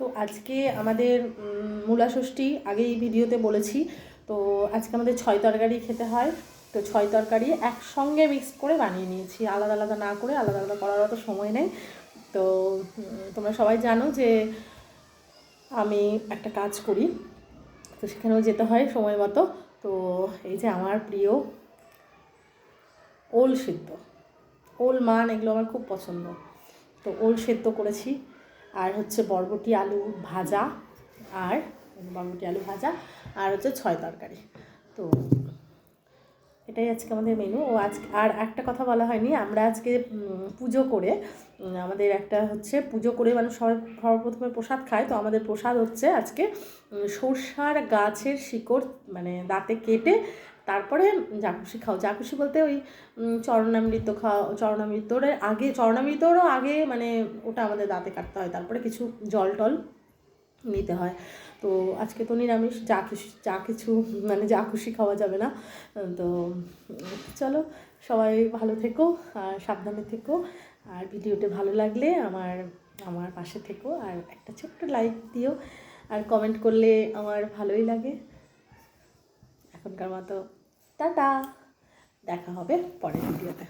তো আজকে আমাদের মূলা ষষ্ঠী আগেই ভিডিওতে বলেছি। তো আজকে আমাদের 6 তরকারি খেতে হয়। তো 6 তরকারি একসঙ্গে মিক্স করে বানিয়ে নিয়েছি, আলাদা আলাদা না করে। আলাদা আলাদা করার অত সময় নেই। তো তোমরা সবাই জানো যে আমি একটা কাজ করি, তো সেখানেও যেতে হয় সময় মতো। তো এই যে আমার প্রিয় ওল সিদ্ধ, ওল মান এগুলো আমার খুব পছন্দ। তো ওল সেদ্ধ করেছি, আর হচ্ছে বরবটি আলু ভাজা, আর বরবটি আলু ভাজা, আর হচ্ছে 6 তরকারি। তো এটাই আজকে আমাদের মেনু। ও আজকে আর একটা কথা বলা হয়নি, আমরা আজকে পুজো করে আমাদের একটা হচ্ছে পুজো করে মানে সর্বপ্রথমে প্রসাদ খায়। তো আমাদের প্রসাদ হচ্ছে আজকে সরষার গাছের শিকড় মানে দাঁতে কেটে তারপরে জাকুশি খাও। জাকুশি বলতে ওই চরণামৃত খাও, চরণামৃতর আগে, চরণামৃতরও আগে মানে ওটা আমাদের দাঁতে কাটতে হয়, তারপরে কিছু জল টল নিতে হয়। তো আজকে তো নিরামিষ, যা কিছু মানে যা খুশি খাওয়া যাবে না। তো চলো সবাই ভালো থেকো আর সাবধানে থেকো, আর ভিডিওটা ভালো লাগলে আমার পাশে থেকো, আর একটা ছোট্ট লাইক দিও, আর কমেন্ট করলে আমার ভালোই লাগে। এখনকার মতো টাটা, দেখা হবে পরের ভিডিওতে।